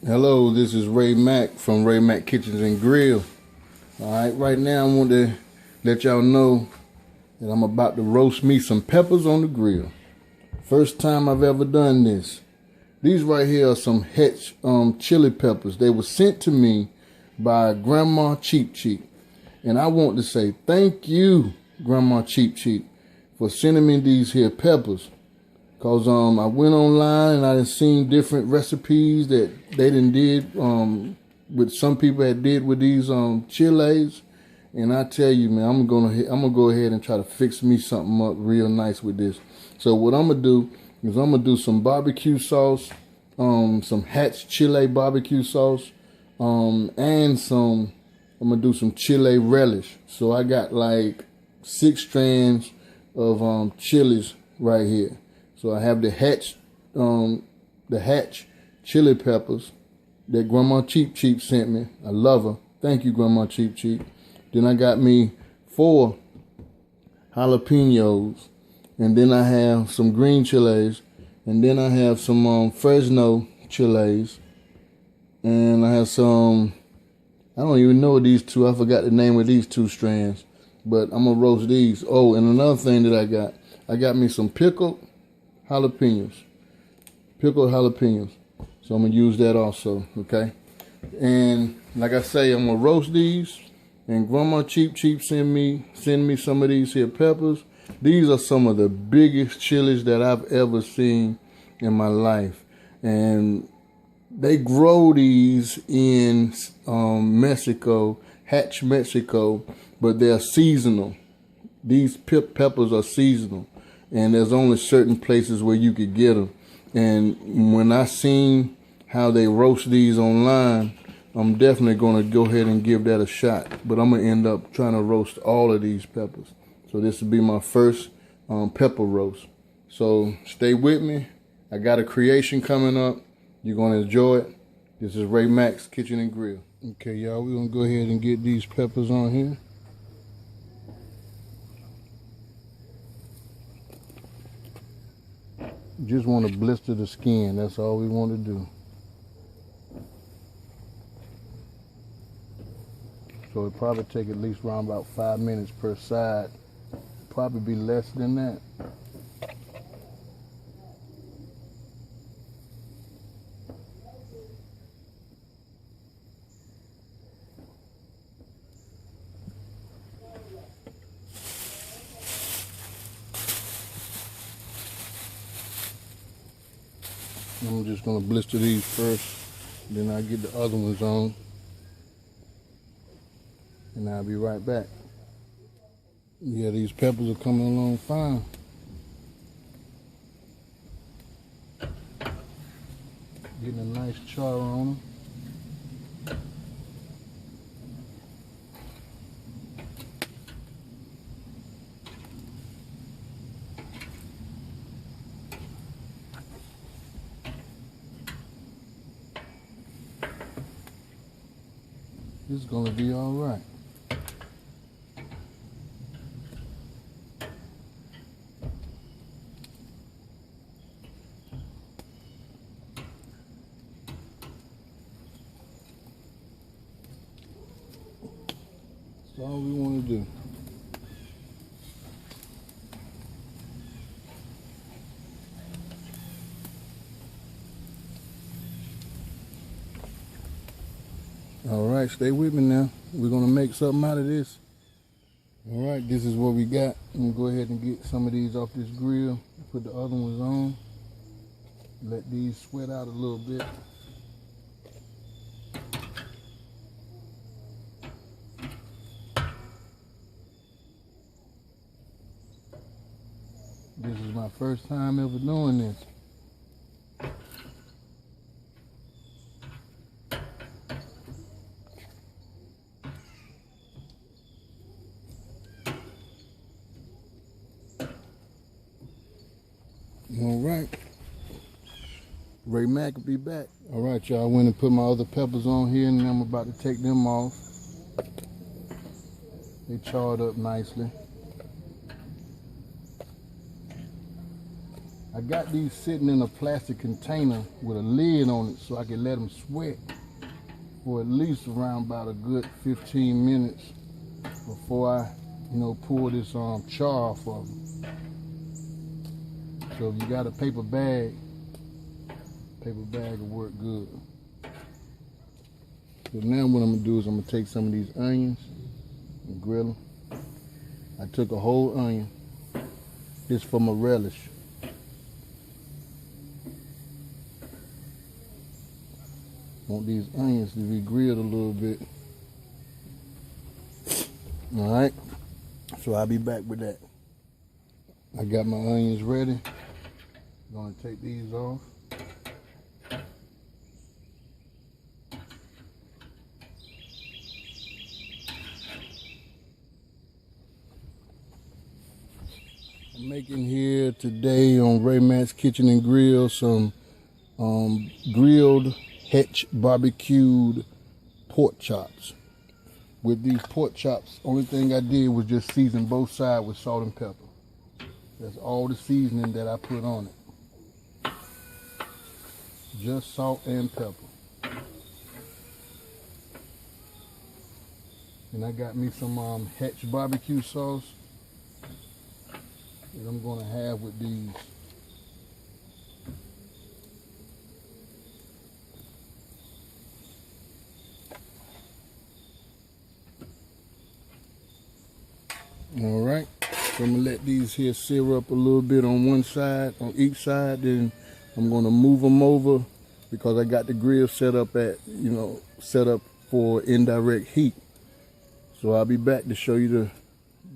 Hello, this is Ray Mack from Ray Mack Kitchens and Grill. Alright, right now I want to let y'all know that I'm about to roast me some peppers on the grill. First time I've ever done this. These right here are some Hatch chili peppers. They were sent to me by Grandma CheapCheap. And I want to say thank you, Grandma CheapCheap, for sending me these here peppers. Cause I went online and I done seen different recipes that they done did with some people had did with these chiles, and I tell you, man, I'm gonna go ahead and try to fix me something up real nice with this. So what I'm gonna do is I'm gonna do some barbecue sauce, some Hatch Chile barbecue sauce, and I'm gonna do some Chile relish. So I got like 6 strands of chilies right here. So I have the Hatch chili peppers that Grandma CheapCheap sent me. I love her. Thank you, Grandma CheapCheap. Then I got me 4 jalapenos, and then I have some green chiles, and then I have some Fresno chiles, and I have some. I don't even know these two. I forgot the name of these 2 strands, but I'm gonna roast these. Oh, and another thing that I got me some pickled jalapenos. So I'm gonna use that also, okay? And like I say, I'm gonna roast these. And Grandma CheapCheap send me some of these here peppers. These are some of the biggest chilies that I've ever seen in my life. And they grow these in Mexico, Hatch, Mexico, but they're seasonal. These peppers are seasonal. And there's only certain places where you could get them. And when I seen how they roast these online, I'm definitely going to go ahead and give that a shot. But I'm going to end up trying to roast all of these peppers. So this will be my first pepper roast. So stay with me. I got a creation coming up. You're going to enjoy it. This is Ray Mack's Kitchen and Grill. Okay, y'all, we're going to go ahead and get these peppers on here. Just want to blister the skin. That's all we want to do. So it probably take at least around about 5 minutes per side. Probably be less than that. I'm just gonna blister these first, then I'll get the other ones on, and I'll be right back. Yeah, these peppers are coming along fine. Getting a nice char on them. This is gonna be all right. That's all we want to do. All right, stay with me now. We're gonna make something out of this. All right, this is what we got. I'm gonna go ahead and get some of these off this grill. Put the other ones on. Let these sweat out a little bit. This is my first time ever doing this. All right, Ray Mack will be back. All right, y'all, I went and put my other peppers on here, and I'm about to take them off. They charred up nicely. I got these sitting in a plastic container with a lid on it so I can let them sweat for at least around about a good 15 minutes before I, pour this char for them. So if you got a paper bag will work good. So now what I'm gonna do is I'm gonna take some of these onions and grill them. I took a whole onion. This for my relish. Want these onions to be grilled a little bit. All right, so I'll be back with that. I got my onions ready. I'm gonna take these off. I'm making here today on Ray Matt's Kitchen and Grill some grilled Hatch barbecued pork chops. With these pork chops, only thing I did was just season both sides with salt and pepper. That's all the seasoning that I put on it. Just salt and pepper. And I got me some Hatch barbecue sauce that I'm gonna have with these. All right, so I'm gonna let these here sear up a little bit on one side, on each side, then I'm gonna move them over because I got the grill set up set up for indirect heat. So I'll be back to show you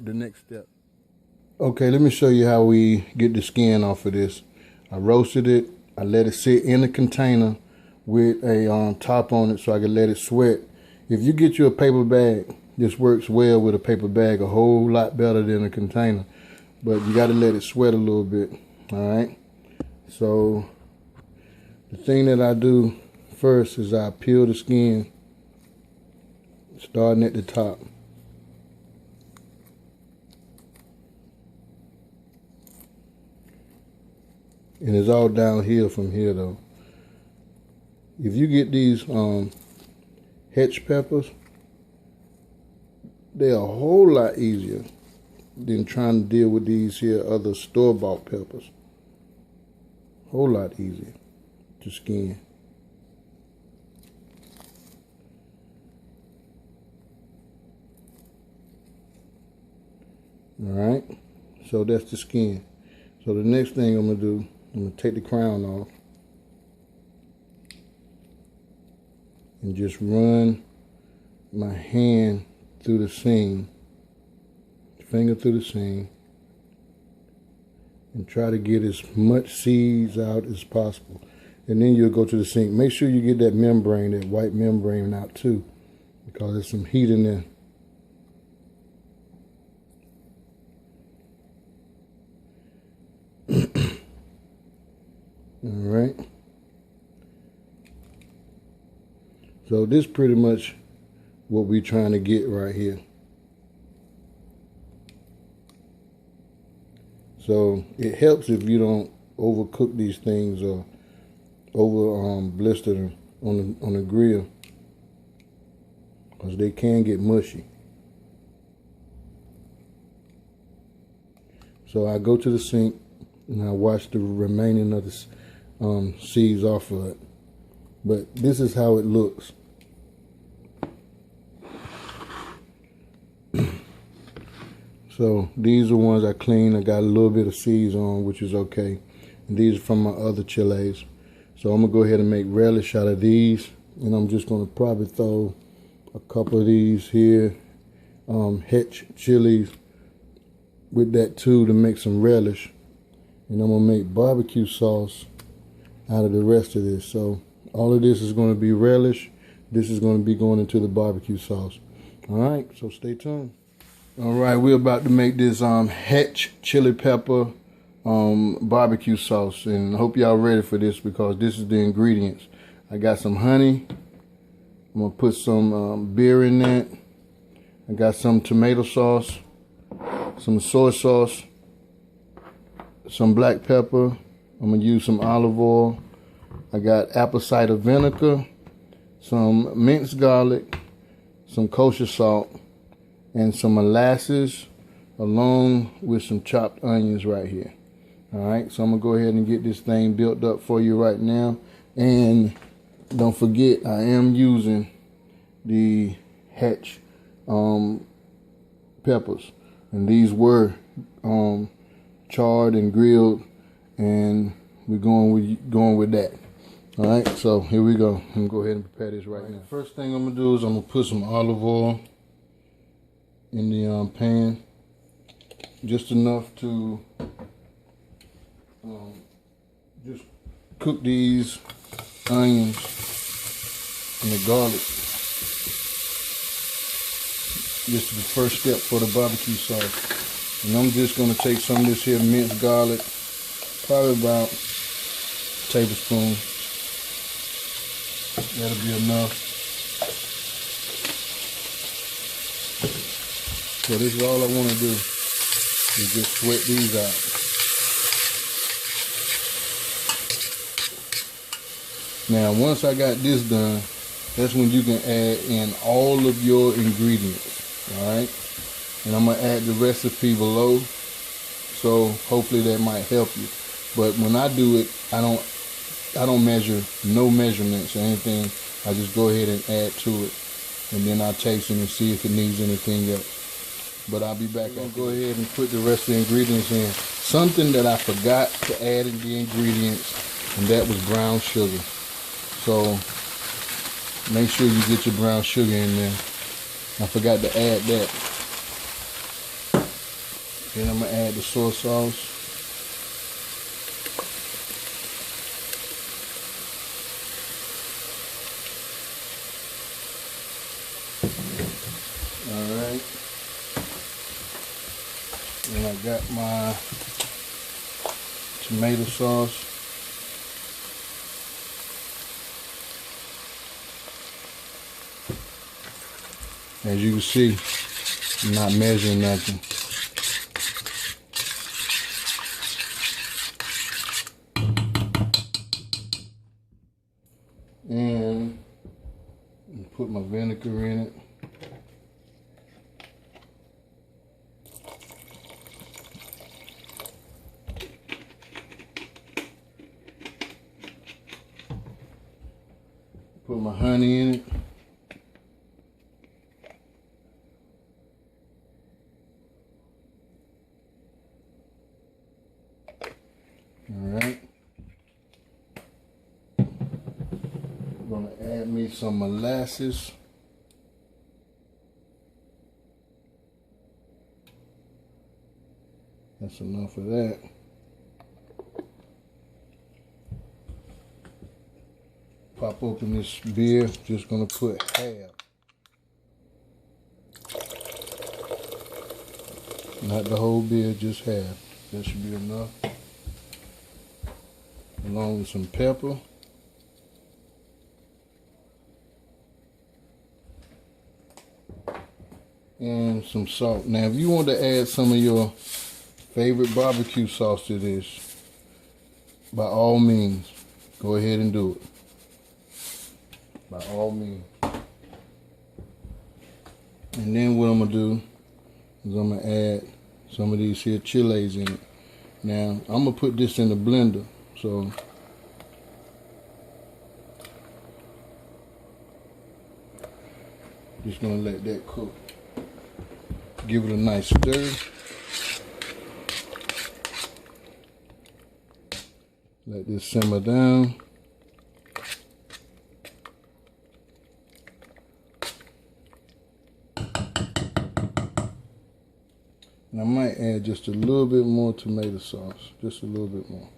the next step. Okay, let me show you how we get the skin off of this. I roasted it, I let it sit in a container with a top on it so I can let it sweat. If you get you a paper bag, this works well with a paper bag, a whole lot better than a container. But you got to let it sweat a little bit, all right? So the thing that I do first is I peel the skin, starting at the top. And it's all downhill from here though. If you get these Hatch peppers, they're a whole lot easier than trying to deal with these here other store-bought peppers. Whole lot easier to skin. All right, so that's the skin. So the next thing I'm gonna do, I'm gonna take the crown off and just run my hand through the seam, finger through the seam, and try to get as much seeds out as possible. And then you'll go to the sink. Make sure you get that membrane, that white membrane out too, because there's some heat in there. All right. So this pretty much what we're trying to get right here. So it helps if you don't overcook these things or over blister them on the grill, because they can get mushy. So I go to the sink and I wash the remaining of the seeds off of it. But this is how it looks. So these are ones I cleaned. I got a little bit of seeds on, which is okay. And these are from my other chiles. So I'm gonna go ahead and make relish out of these. And I'm just gonna probably throw a couple of these here, Hatch chilies with that too to make some relish. And I'm gonna make barbecue sauce out of the rest of this. So all of this is gonna be relish. This is gonna be going into the barbecue sauce. All right, so stay tuned. All right, we're about to make this Hatch chili pepper barbecue sauce, and I hope y'all ready for this because this is the ingredients. I got some honey. I'm gonna put some beer in that. I got some tomato sauce, some soy sauce, some black pepper, I'm gonna use some olive oil. I got apple cider vinegar, some minced garlic, some kosher salt, and some molasses, along with some chopped onions right here. All right, so I'm gonna go ahead and get this thing built up for you right now. And don't forget, I am using the Hatch peppers, and these were charred and grilled, and we're going with that. All right, so here we go. I'm gonna go ahead and prepare this right now. First thing I'm gonna do is I'm gonna put some olive oil in the pan, just enough to just cook these onions and the garlic. This is the first step for the barbecue sauce. And I'm just gonna take some of this here minced garlic, probably about a tablespoon. That'll be enough. So this is all I want to do, is just sweat these out. Now once I got this done, that's when you can add in all of your ingredients. Alright? And I'm going to add the recipe below, so hopefully that might help you. But when I do it, I don't measure, no measurements or anything. I just go ahead and add to it, and then I'll taste it and see if it needs anything else. But I'll be back. I'll go ahead and put the rest of the ingredients in. Something that I forgot to add in the ingredients, and that was brown sugar. So make sure you get your brown sugar in there. I forgot to add that. Then I'm going to add the soy sauce. Alright. And I got my tomato sauce. As you can see, I'm not measuring nothing. And put my vinegar in it. Put my honey in it. Alright. I'm going to add me some molasses. That's enough of that. Pop open this beer, just going to put half. Not the whole beer, just half. That should be enough. Along with some pepper. And some salt. Now if you want to add some of your favorite barbecue sauce to this, by all means, go ahead and do it. By all means. And then what I'm going to do is I'm going to add some of these here chiles in it. Now I'm going to put this in the blender. So just gonna let that cook. Give it a nice stir. Let this simmer down. And I might add just a little bit more tomato sauce, just a little bit more.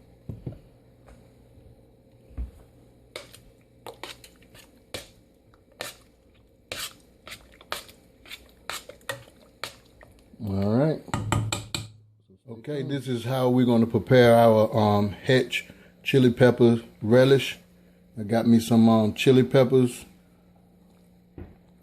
All right. Okay, this is how we're going to prepare our Hatch chili pepper relish. I got me some chili peppers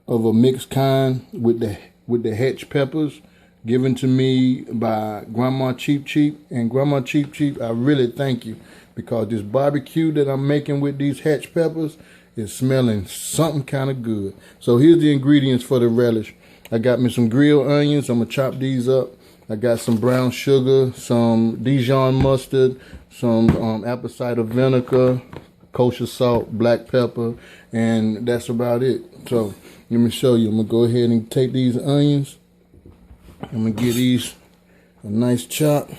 of a mixed kind with the Hatch peppers, given to me by Grandma CheapCheap. And Grandma CheapCheap, I really thank you because this barbecue that I'm making with these Hatch peppers is smelling something kind of good. So here's the ingredients for the relish. I got me some grilled onions. I'm gonna chop these up. I got some brown sugar, some Dijon mustard, some apple cider vinegar, kosher salt, black pepper, and that's about it. So let me show you. I'm gonna go ahead and take these onions. I'm gonna give these a nice chop.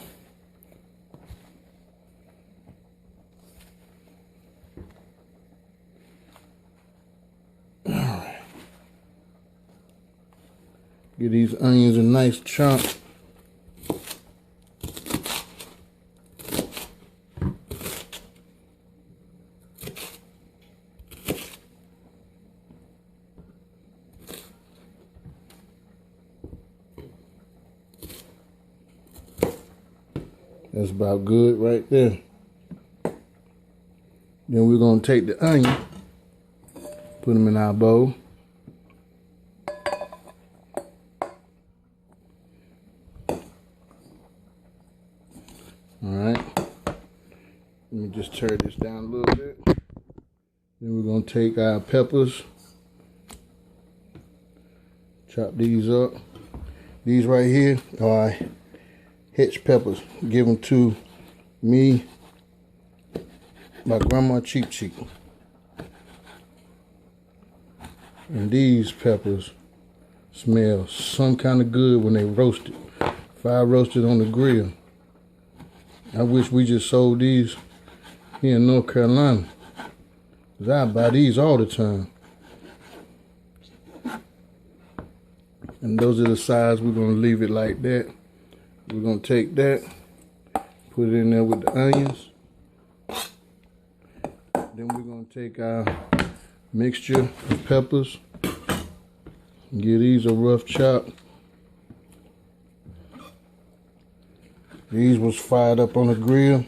All right. Give these onions a nice chop. That's about good right there. Then we're going to take the onion, put them in our bowl. Alright. Let me just turn this down a little bit. Then we're going to take our peppers, chop these up. These right here are Hatch peppers given to me by Grandma CheapCheap. And these peppers smell some kind of good when they roasted. Fire roasted on the grill. I wish we just sold these here in North Carolina, because I buy these all the time. And those are the size. We're going to leave it like that. We're going to take that, put it in there with the onions. Then we're going to take our mixture of peppers and give these a rough chop. These was fired up on the grill.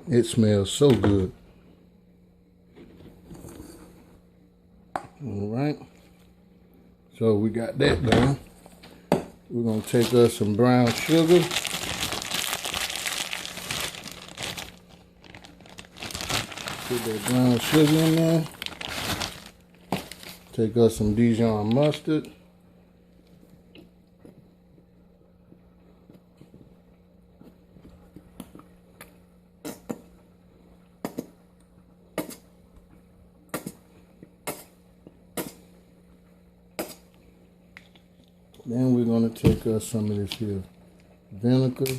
It smells so good. All right, so we got that done. We're gonna take us some brown sugar. Put that brown sugar in there. Take us some Dijon mustard. Then we're going to take us some of this here vinegar.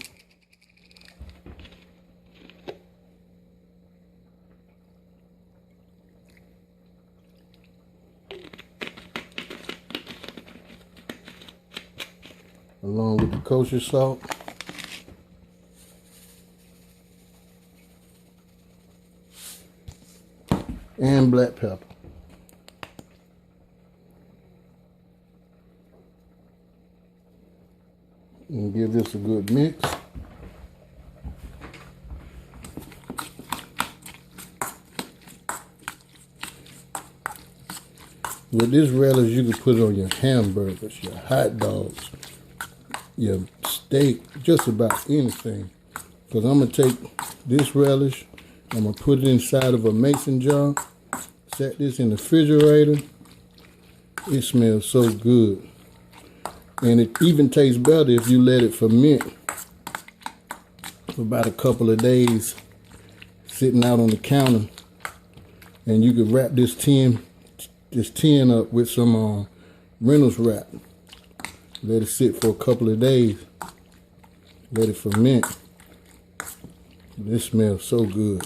Along with the kosher salt. And black pepper. And give this a good mix. With this relish, you can put it on your hamburgers, your hot dogs, your steak, just about anything. Because I'm going to take this relish, I'm going to put it inside of a mason jar, set this in the refrigerator. It smells so good. And it even tastes better if you let it ferment for about a couple of days, sitting out on the counter. And you could wrap this tin up with some Reynolds wrap. Let it sit for a couple of days. Let it ferment. This smells so good.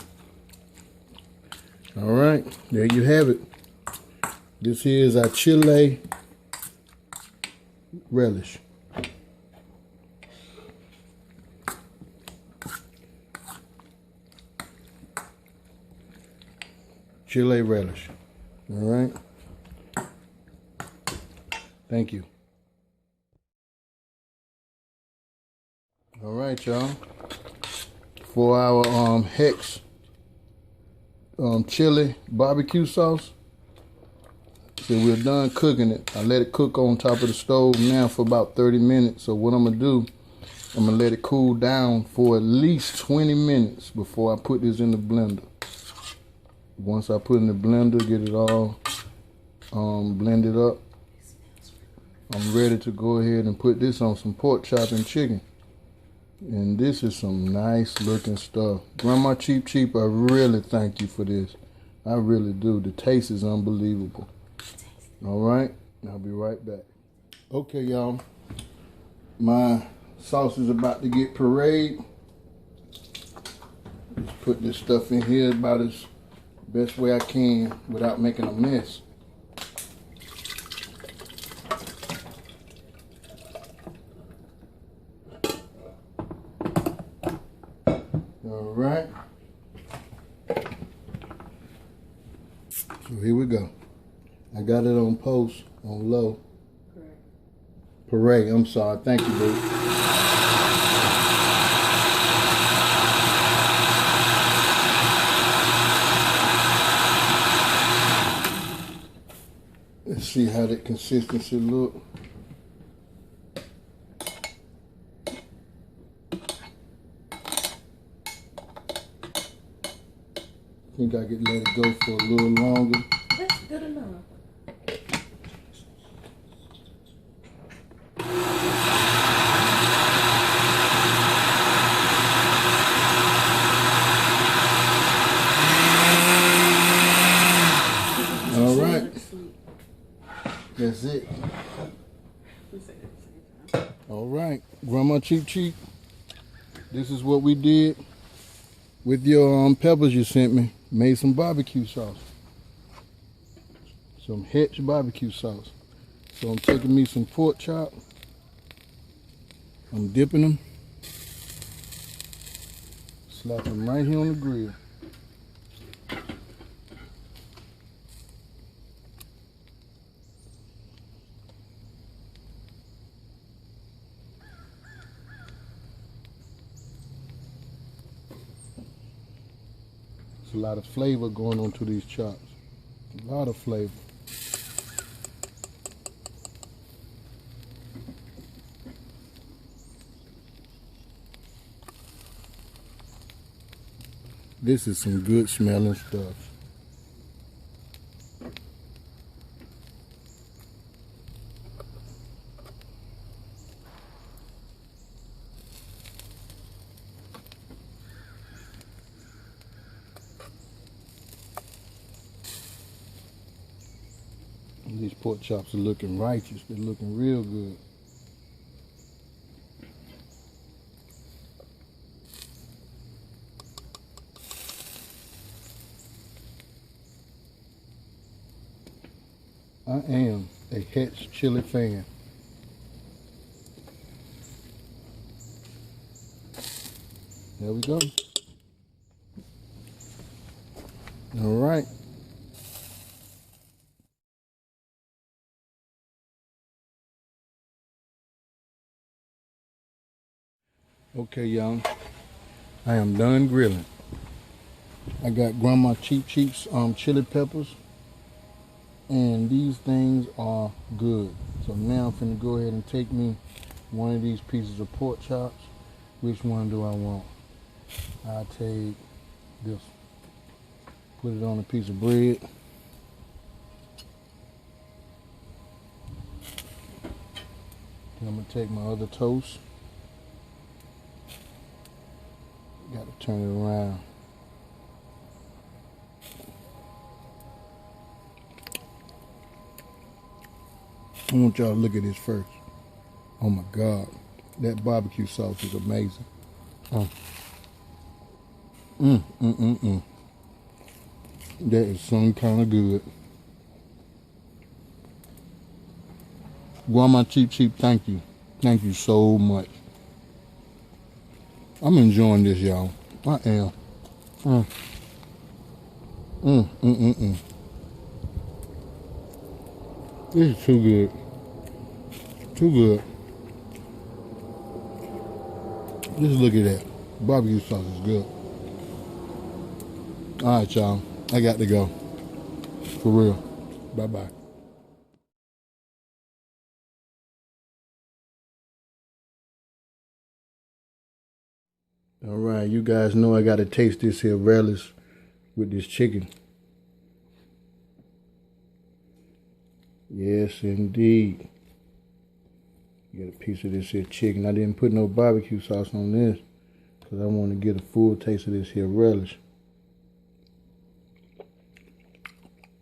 All right, there you have it. This here is our Chile relish. Chile relish. All right. Thank you. All right, y'all. For our Hatch chili barbecue sauce, So we're done cooking it. I let it cook on top of the stove now for about 30 minutes. So what I'm gonna do, I'm gonna let it cool down for at least 20 minutes before I put this in the blender. Once I put it in the blender, get it all blended up, I'm ready to go ahead and put this on some pork chop and chicken. And this is some nice looking stuff. Grandma CheapCheap, I really thank you for this. I really do. The taste is unbelievable. All right, I'll be right back. Okay, y'all. My sauce is about to get pureed. Let's put this stuff in here about as best way I can without making a mess. All right. So here we go. I got it on post, on low. Puree, I'm sorry. Thank you, boo. Let's see how that consistency look. I think I could let it go for a little longer. That's good enough. All right. That's it. All right, Grandma CheapCheap. This is what we did with your peppers you sent me. Made some barbecue sauce. Some Hatch barbecue sauce. So I'm taking me some pork chop. I'm dipping them. Slapping them right here on the grill. There's a lot of flavor going on to these chops. A lot of flavor. This is some good smelling stuff. These pork chops are looking righteous. They're looking real good. I am a Hatch Chile fan. There we go. All right. Okay, y'all. I am done grilling. I got Grandma CheapCheap's chili peppers. And these things are good. So now I'm finna go ahead and take me one of these pieces of pork chops. Which one do I want? I'll take this. Put it on a piece of bread. Then I'm gonna take my other toast. Gotta turn it around. I want y'all to look at this first. Oh my God, that barbecue sauce is amazing. That is some kind of good. Grandma CheapCheap, thank you. Thank you so much. I'm enjoying this, y'all. I am. This is too good. Too good. Just look at that. Barbecue sauce is good. All right, y'all. I got to go. For real. Bye-bye. All right, you guys know I got to taste this here relish with this chicken. Yes, indeed. You get a piece of this here chicken. I didn't put no barbecue sauce on this because I want to get a full taste of this here relish.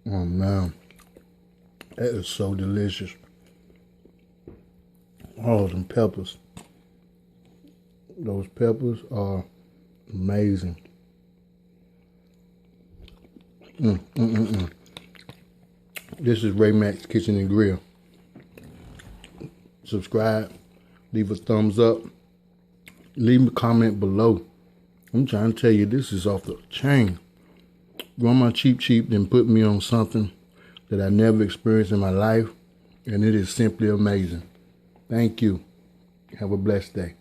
Oh man, that is so delicious. Oh, them peppers. Those peppers are amazing. This is Ray Mack's Kitchen and Grill. Subscribe, leave a thumbs up, leave a comment below. I'm trying to tell you, this is off the chain. Grandma CheapCheap then put me on something that I never experienced in my life, and it is simply amazing. Thank you. Have a blessed day.